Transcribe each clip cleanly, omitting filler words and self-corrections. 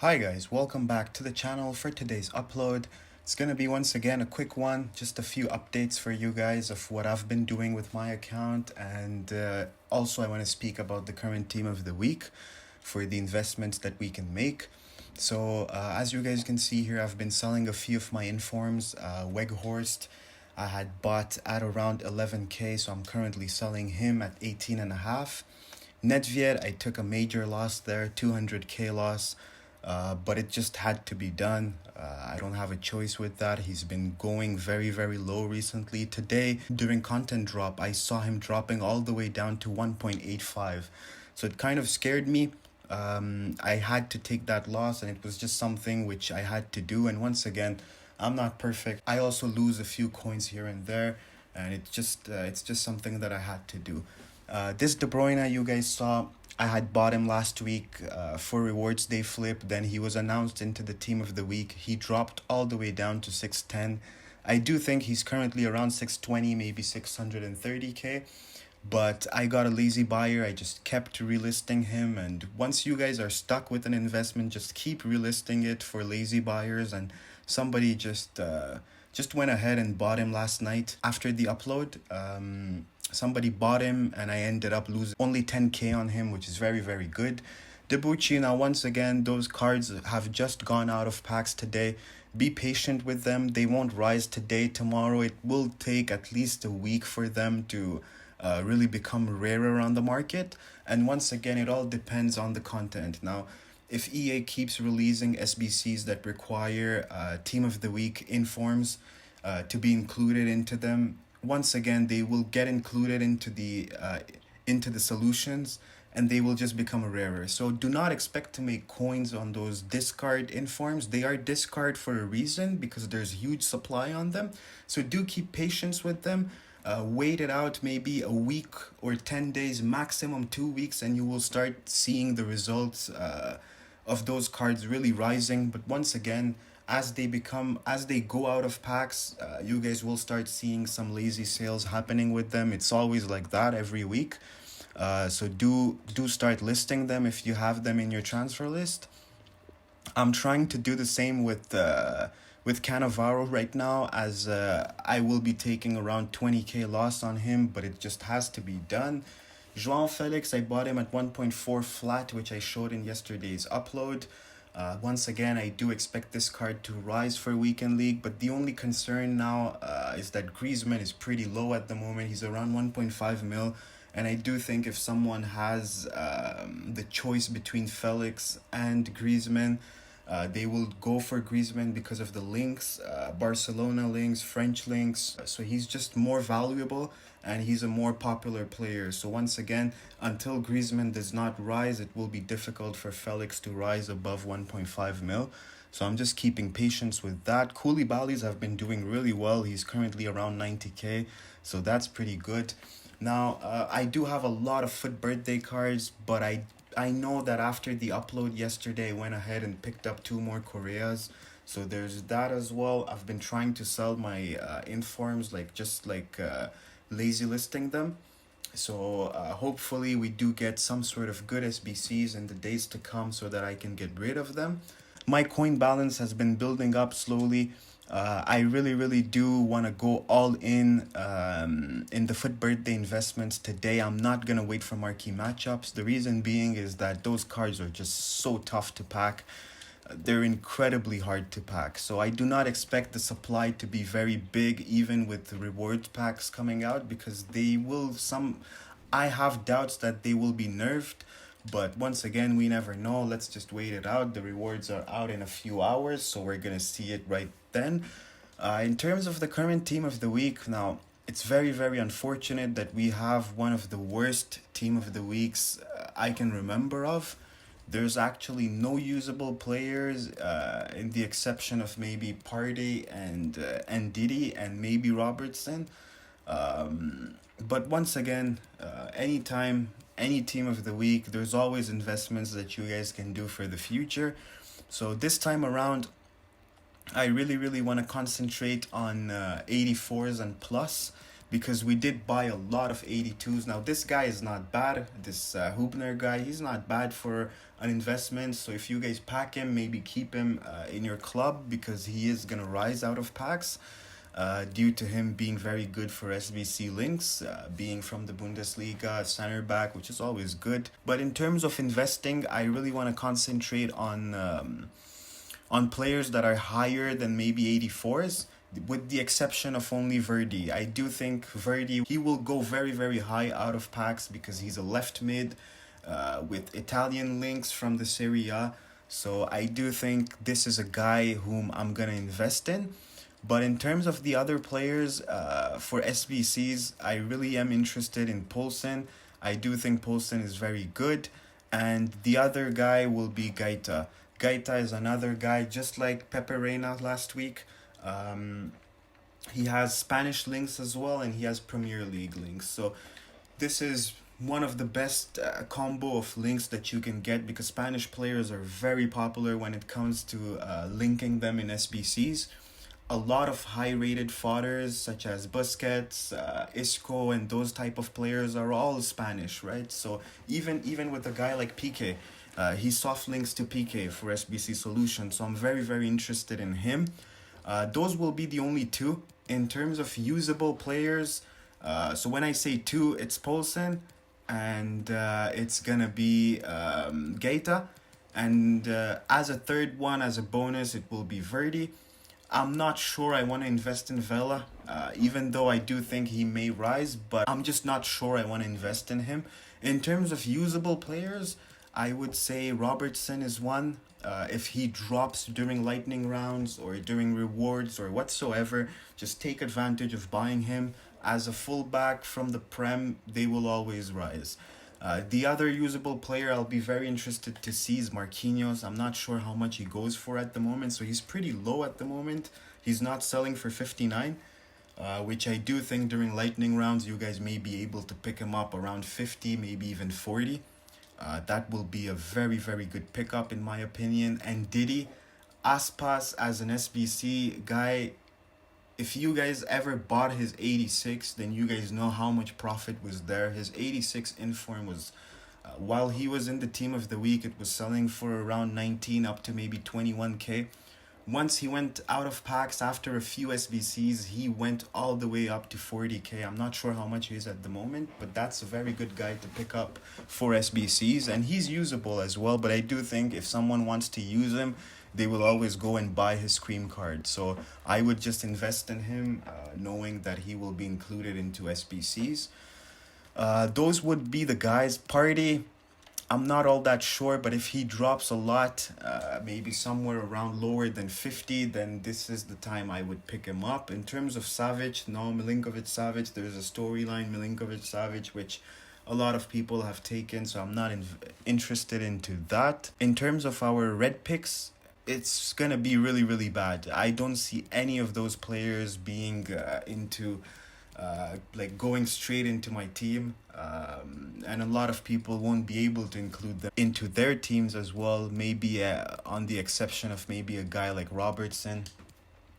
Hi guys, welcome back to the channel for today's upload. It's gonna be once again a quick one, just a few updates for you guys of what I've been doing with my account, and also I want to speak about the current team of the week for the investments that we can make. So as you guys can see here, I've been selling a few of my informs. Weghorst I had bought at around 11k, so I'm currently selling him at 18 and a half. Nedved, I took a major loss there, 200k loss. But it just had to be done. I don't have a choice with that. He's been going very, very low recently. Today, during content drop, I saw him dropping all the way down to 1.85. So it kind of scared me. I had to take that loss, and it was just something which I had to do. And once again, I'm not perfect. I also lose a few coins here and there, and it's just something that I had to do. This De Bruyne you guys saw, I had bought him last week for rewards day flip. Then he was announced into the team of the week. He dropped all the way down to 610. I do think he's currently around 620, maybe 630k. But I got a lazy buyer. I just kept relisting him. And once you guys are stuck with an investment, just keep relisting it for lazy buyers. And somebody just went ahead and bought him last night after the upload. Somebody bought him and I ended up losing only 10k on him, which is very, very good. Debuchy, now once again, those cards have just gone out of packs today. Be patient with them. They won't rise today, tomorrow. It will take at least a week for them to really become rarer on the market. And once again, it all depends on the content. Now, if EA keeps releasing SBCs that require Team of the Week informs to be included into them, once again they will get included into the solutions, and they will just become rarer. So do not expect to make coins on those discard informs. They are discard for a reason, because there's huge supply on them. So do keep patience with them. Wait it out maybe a week or 10 days, maximum 2 weeks, and you will start seeing the results of those cards really rising. But once again, as they go out of packs, you guys will start seeing some lazy sales happening with them. It's always like that every week. So do start listing them if you have them in your transfer list. I'm trying to do the same with Cannavaro right now, as I will be taking around 20k loss on him, but it just has to be done. João Felix, I bought him at 1.4 flat, which I showed in yesterday's upload. Once again, I do expect this card to rise for Weekend League, but the only concern now is that Griezmann is pretty low at the moment. He's around 1.5 mil, and I do think if someone has the choice between Felix and Griezmann, they will go for Griezmann because of the links, Barcelona links, French links. So he's just more valuable, and he's a more popular player. So once again, until Griezmann does not rise, it will be difficult for Felix to rise above 1.5 mil. So I'm just keeping patience with that. Koulibaly's have been doing really well. He's currently around 90k, so that's pretty good. Now, I do have a lot of FUT Birthday cards, but I know that after the upload yesterday, I went ahead and picked up 2 more Koreas. So there's that as well. I've been trying to sell my informs, like lazy listing them. So hopefully we do get some sort of good SBCs in the days to come so that I can get rid of them. My coin balance has been building up slowly. I really do want to go all in the FUT Birthday investments today. I'm not going to wait for marquee matchups. The reason being is that those cards are just so tough to pack. They're incredibly hard to pack. So I do not expect the supply to be very big, even with the rewards packs coming out, because I have doubts that they will be nerfed. But once again, we never know. Let's just wait it out. The rewards are out in a few hours, so we're going to see it right then. In terms of the current team of the week, now, it's very, very unfortunate that we have one of the worst team of the weeks I can remember of. There's actually no usable players, in the exception of maybe Partey and Didi and maybe Robertson. But once again, anytime, any team of the week, there's always investments that you guys can do for the future. So this time around, I really want to concentrate on 84s and plus, because we did buy a lot of 82s. Now this guy is not bad. This Hubner guy, he's not bad for an investment. So if you guys pack him, maybe keep him in your club, because he is gonna rise out of packs. Due to him being very good for SBC links, being from the Bundesliga, center back, which is always good. But in terms of investing, I really want to concentrate on players that are higher than maybe 84s, with the exception of only Verdi. I do think Verdi, he will go very, very high out of packs because he's a left mid with Italian links from the Serie A. So I do think this is a guy whom I'm going to invest in. But in terms of the other players for SBCs, I really am interested in Poulsen. I do think Poulsen is very good. And the other guy will be Gaita. Gaita is another guy, just like Pepe Reina last week. He has Spanish links as well, and he has Premier League links. So this is one of the best combo of links that you can get, because Spanish players are very popular when it comes to linking them in SBCs. A lot of high-rated fodders such as Busquets, Isco, and those type of players are all Spanish, right? So even with a guy like Piqué, he soft links to Piqué for SBC Solutions. So I'm very, very interested in him. Those will be the only two. In terms of usable players, so when I say two, it's Poulsen, and it's gonna be Gaeta. And as a third one, as a bonus, it will be Verdi. I'm not sure I want to invest in Vela, even though I do think he may rise, but I'm just not sure I want to invest in him. In terms of usable players, I would say Robertson is one. If he drops during lightning rounds or during rewards or whatsoever, just take advantage of buying him. As a fullback from the Prem, they will always rise. The other usable player I'll be very interested to see is Marquinhos. I'm not sure how much he goes for at the moment, so he's pretty low at the moment. He's not selling for 59, which I do think during lightning rounds you guys may be able to pick him up around 50, maybe even 40. That will be a very, very good pickup in my opinion. And Diddy, Aspas as an SBC guy, if you guys ever bought his 86, then you guys know how much profit was there. His 86 inform was, while he was in the team of the week, it was selling for around 19 up to maybe 21k. Once he went out of packs after a few SBCs, he went all the way up to 40k. I'm not sure how much he is at the moment, but that's a very good guy to pick up for SBCs. And he's usable as well, but I do think if someone wants to use him, they will always go and buy his cream card. So I would just invest in him, knowing that he will be included into SBCs. Those would be the guys. Party, I'm not all that sure, but if he drops a lot, maybe somewhere around lower than 50, then this is the time I would pick him up. In terms of Savic, no, Milinkovic-Savic, there's a storyline Milinkovic-Savic, which a lot of people have taken, so I'm not interested into that. In terms of our red picks, it's gonna be really, really bad. I don't see any of those players being like going straight into my team, and a lot of people won't be able to include them into their teams as well, maybe on the exception of maybe a guy like Robertson.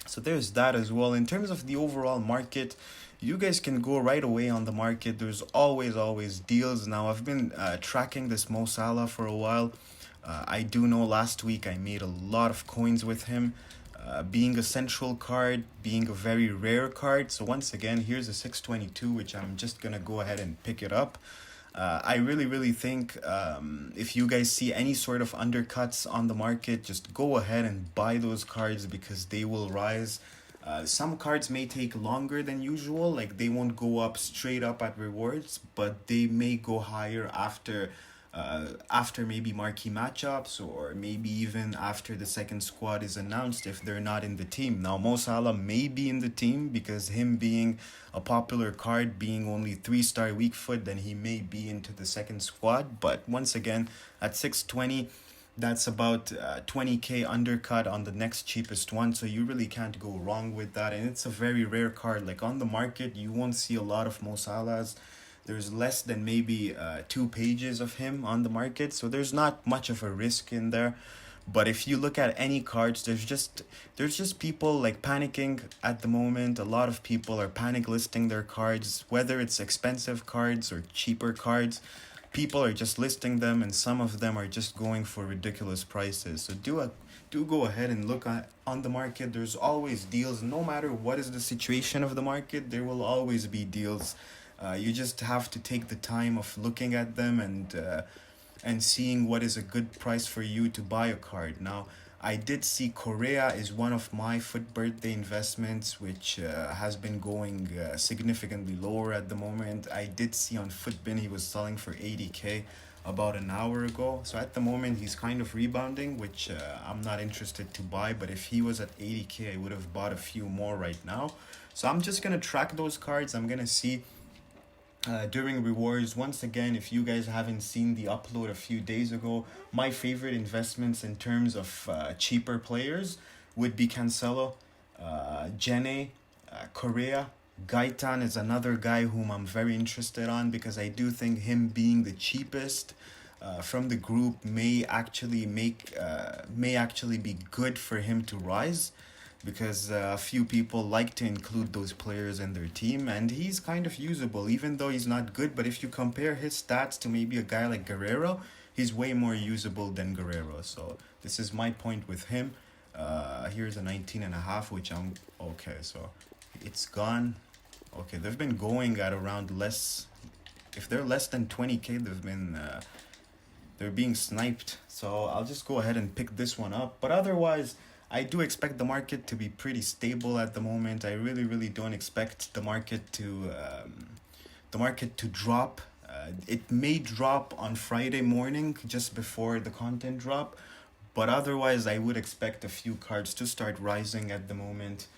So there's that as well. In terms of the overall market, you guys can go right away on the market. There's always deals. Now I've been tracking this Mo Salah for a while. I do know last week I made a lot of coins with him, being a central card, being a very rare card. So once again, here's a 622, which I'm just gonna go ahead and pick it up. I really think if you guys see any sort of undercuts on the market, just go ahead and buy those cards because they will rise. Some cards may take longer than usual, like they won't go up straight up at rewards, but they may go higher after maybe marquee matchups, or maybe even after the second squad is announced if they're not in the team. Now Mo Salah may be in the team because him being a popular card, being only 3-star weak foot, then he may be into the second squad. But once again, at 620, that's about 20k undercut on the next cheapest one, so you really can't go wrong with that. And it's a very rare card. Like on the market, you won't see a lot of Mo Salahs. There's less than maybe 2 pages of him on the market, so there's not much of a risk in there. But if you look at any cards, there's just people like panicking at the moment. A lot of people are panic listing their cards, whether it's expensive cards or cheaper cards. People are just listing them, and some of them are just going for ridiculous prices. So do go ahead and look at on the market. There's always deals, no matter what is the situation of the market. There will always be deals. You just have to take the time of looking at them and seeing what is a good price for you to buy a card. Now, I did see Korea is one of my FUT Birthday investments, which has been going significantly lower at the moment. I did see on FUTBIN he was selling for 80K about an hour ago. So at the moment he's kind of rebounding, which I'm not interested to buy. But if he was at 80K, I would have bought a few more right now. So I'm just going to track those cards. I'm going to see during rewards. Once again, if you guys haven't seen the upload a few days ago, my favorite investments in terms of cheaper players would be Cancelo, Jene, Correa. Gaitan is another guy whom I'm very interested on, because I do think him being the cheapest from the group may actually be good for him to rise, because a few people like to include those players in their team, and he's kind of usable even though he's not good. But if you compare his stats to maybe a guy like Guerrero, he's way more usable than Guerrero. So this is my point with him. Here's a 19.5, which I'm okay, so it's gone. Okay, they've been going at around less, if they're less than 20K, they're being sniped. So I'll just go ahead and pick this one up. But otherwise, I do expect the market to be pretty stable at the moment. I really don't expect the market to drop. It may drop on Friday morning just before the content drop, but otherwise I would expect a few cards to start rising at the moment.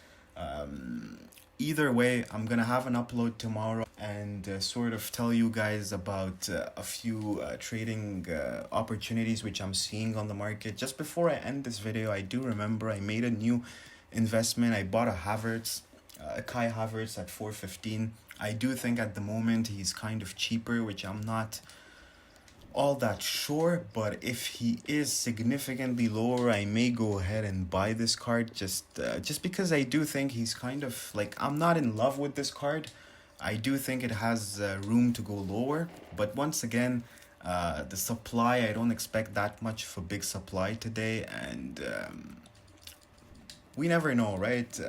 Either way, I'm gonna have an upload tomorrow and sort of tell you guys about a few trading opportunities which I'm seeing on the market. Just before I end this video, I do remember I made a new investment. I bought a Kai Havertz at 415. I do think at the moment he's kind of cheaper, which I'm not all that sure, but if he is significantly lower, I may go ahead and buy this card, just because I do think he's kind of like, I'm not in love with this card. I do think it has room to go lower, but once again, the supply, I don't expect that much of a big supply today, and we never know, right?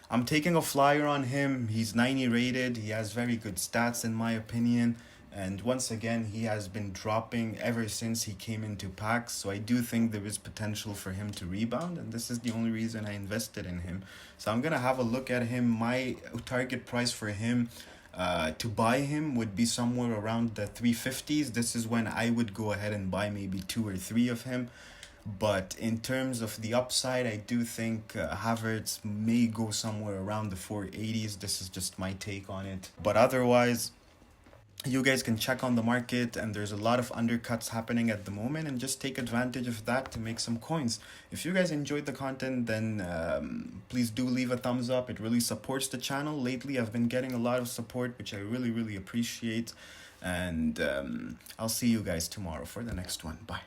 I'm taking a flyer on him. He's 90 rated. He has very good stats in my opinion. And once again, he has been dropping ever since he came into packs. So I do think there is potential for him to rebound. And this is the only reason I invested in him. So I'm going to have a look at him. My target price for him to buy him would be somewhere around the 350s. This is when I would go ahead and buy maybe 2 or 3 of him. But in terms of the upside, I do think Havertz may go somewhere around the 480s. This is just my take on it. But otherwise, you guys can check on the market, and there's a lot of undercuts happening at the moment, and just take advantage of that to make some coins. If you guys enjoyed the content, then please do leave a thumbs up. It really supports the channel. Lately I've been getting a lot of support, which I really appreciate, and I'll see you guys tomorrow for the next one. Bye.